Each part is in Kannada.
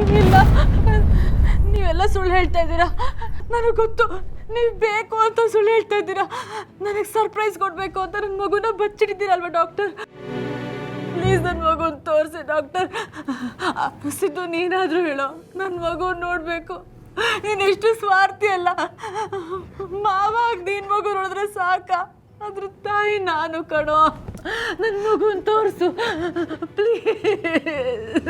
ಇಲ್ಲ, ನೀವೆಲ್ಲ ಸುಳ್ಳು ಹೇಳ್ತಾ ಇದ್ದೀರಾ. ನನಗೆ ಗೊತ್ತು, ನೀವು ಬೇಕು ಅಂತ ಸುಳ್ಳು ಹೇಳ್ತಾ ಇದ್ದೀರಾ. ನನಗೆ ಸರ್ಪ್ರೈಸ್ ಕೊಡಬೇಕು ಅಂತ ನನ್ನ ಮಗುನ ಬಚ್ಚಿಟ್ಟಿದ್ದೀರಲ್ವ ಡಾಕ್ಟರ್. ಪ್ಲೀಸ್ ನನ್ನ ಮಗುನ ತೋರಿಸಿ ಡಾಕ್ಟರ್. ಸಿದ್ದು, ನೀನಾದರೂ ಹೇಳೋ, ನನ್ನ ಮಗು ನೋಡಬೇಕು. ನೀನೆಷ್ಟು ಸ್ವಾರ್ಥಿ ಅಲ್ಲ. ಮಾವಾಗ ನೀನು ಮಗು ನೋಡಿದ್ರೆ ಸಾಕ, ಅದ್ರ ತಾಯಿ ನಾನು ಕಣೋ. ನನ್ನ ಮಗುನ ತೋರಿಸು ಪ್ಲೀಸ್.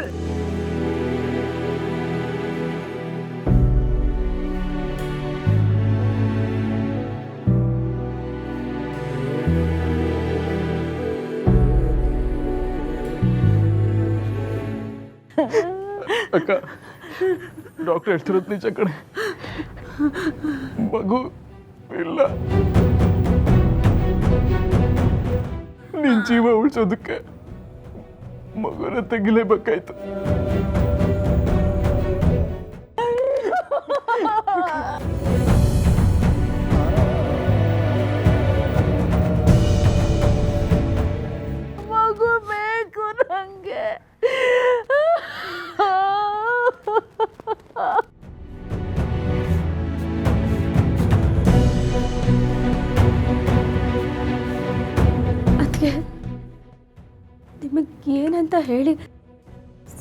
ಅಕ್ಕ, ಡಾಕ್ಟರ್ ಹೇಳ್ತಿರೋದು ನಿಜ ಕಣೆ. ಮಗು ಇಲ್ಲ. ನಿನ್ ಜೀವ ಉಳಿಸೋದಕ್ಕೆ ಮಗುನ ತೆಗಿಲೇಬೇಕಾಯ್ತು. ಮಗು ಬೇಕು ನಂಗೆ. ನಿಮಗೆ ಏನಂತ ಹೇಳಿ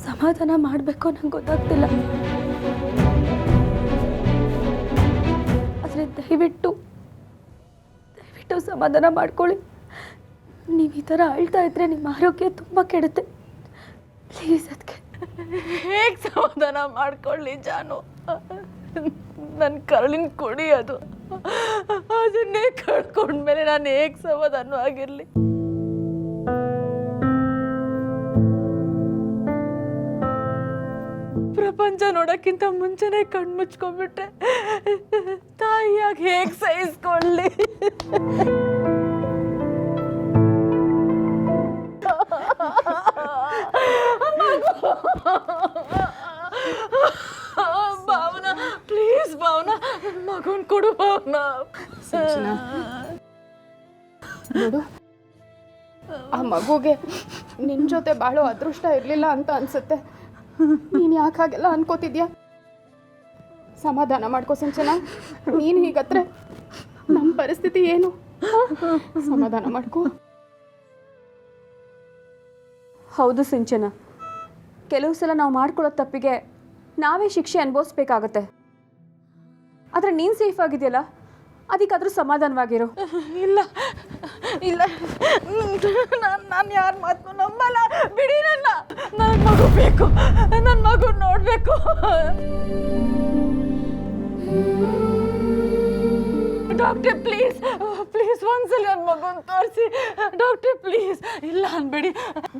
ಸಮಾಧಾನ ಮಾಡಬೇಕು ನಂಗೆ ಗೊತ್ತಾಗ್ತಿಲ್ಲ. ಆದರೆ ದಯವಿಟ್ಟು ಸಮಾಧಾನ ಮಾಡ್ಕೊಳ್ಳಿ. ನೀವು ಈ ಥರ ಅಳ್ತಾ ಇದ್ರೆ ನಿಮ್ಮ ಆರೋಗ್ಯ ತುಂಬ ಕೆಡುತ್ತೆ. ಪ್ಲೀಸ್, ಅದಕ್ಕೆ ಹೇಗೆ ಸಮಾಧಾನ ಮಾಡ್ಕೊಳ್ಳಿ ಜಾನು? ನನ್ನ ಕರುಳಿನ ಕೊಡಿ ಅದು. ಅದನ್ನೇ ಕಳ್ಕೊಂಡ್ಮೇಲೆ ನಾನು ಹೇಗೆ ಸಮಾಧಾನವಾಗಿರಲಿ? ಪ್ರಪಂಚ ನೋಡೋಕ್ಕಿಂತ ಮುಂಚೆನೇ ಕಣ್ಮುಚ್ಕೊಂಡ್ಬಿಟ್ಟೆ. ತಾಯಿಯಾಗಿ ಹೇಗೆ ಸಹಿಸ್ಕೊಳ್ಳಿ? ಭಾವನಾ, ಪ್ಲೀಸ್ ಭಾವನಾ, ನನ್ನ ಮಗನ್ ಕೊಡು ಭಾವನಾ. ನೋಡು, ಆ ಮಗುಗೆ ನಿನ್ನ ಜೊತೆ ಬಾಳೋ ಅದೃಷ್ಟ ಇರಲಿಲ್ಲ ಅಂತ ಅನ್ಸುತ್ತೆ. ನೀನು ಯಾಕೆ ಹಾಗೆಲ್ಲ ಅನ್ಕೋತಿದ್ಯಾ? ಸಮಾಧಾನ ಮಾಡ್ಕೋ ಸಿಂಚನ. ನೀನು ಹೀಗತ್ರೆ ನಮ್ಮ ಪರಿಸ್ಥಿತಿ ಏನು? ಸಮಾಧಾನ ಮಾಡ್ಕೋ. ಹೌದು ಸಿಂಚನ, ಕೆಲವು ಸಲ ನಾವು ಮಾಡ್ಕೊಳ್ಳೋ ತಪ್ಪಿಗೆ ನಾವೇ ಶಿಕ್ಷೆ ಅನುಭವಿಸ್ಬೇಕಾಗತ್ತೆ. ಆದರೆ ನೀನು ಸೇಫ್ ಆಗಿದೆಯಲ್ಲ, ಅದಕ್ಕಾದ್ರೂ ಸಮಾಧಾನವಾಗಿರು. ಇಲ್ಲ ಇಲ್ಲ, ನಾನು ಯಾರ ಮಾತು ನಂಬಲ್ಲ. ಬಿಡಿ ನನ್ನ. ನನ್ನ ಮಗು ಬೇಕು, ನನ್ನ ಮಗು ನೋಡಬೇಕು. ಡಾಕ್ಟ್ರೆ ಪ್ಲೀಸ್ ಪ್ಲೀಸ್ ಒಂದ್ಸಲ ನನ್ನ ಮಗುನ ತೋರಿಸಿ ಡಾಕ್ಟ್ರೆ ಪ್ಲೀಸ್. ಇಲ್ಲ ಅನ್ಬೇಡಿ,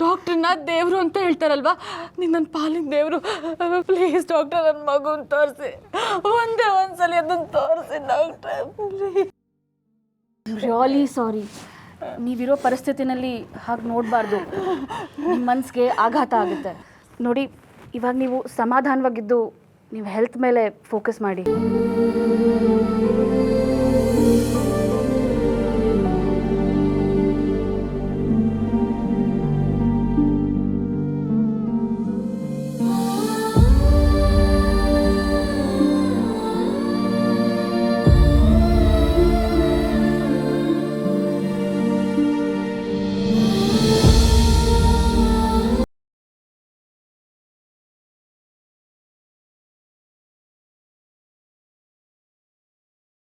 ಡಾಕ್ಟ್ರನ್ನ ದೇವರು ಅಂತ ಹೇಳ್ತಾರಲ್ವಾ, ನೀನು ನನ್ನ ಪಾಲಿನ ದೇವರು. ಪ್ಲೀಸ್ ಡಾಕ್ಟರ್, ನನ್ನ ಮಗುನ ತೋರಿಸಿ. ಒಂದ್ಸಲ ಅದನ್ನು ತೋರಿಸಿ ಡಾಕ್ಟ್ರೆ ಪ್ಲೀಸ್. Really sorry. ನೀವಿರೋ ಪರಿಸ್ಥಿತಿನಲ್ಲಿ ಹಾಗೆ ನೋಡಬಾರ್ದು. ನಿಮ್ಮ ಮನಸ್ಸಿಗೆ ಆಘಾತ ಆಗುತ್ತೆ. ನೋಡಿ, ಇವಾಗ ನೀವು ಸಮಾಧಾನವಾಗಿದ್ದು ನೀವು ಹೆಲ್ತ್ ಮೇಲೆ ಫೋಕಸ್ ಮಾಡಿ.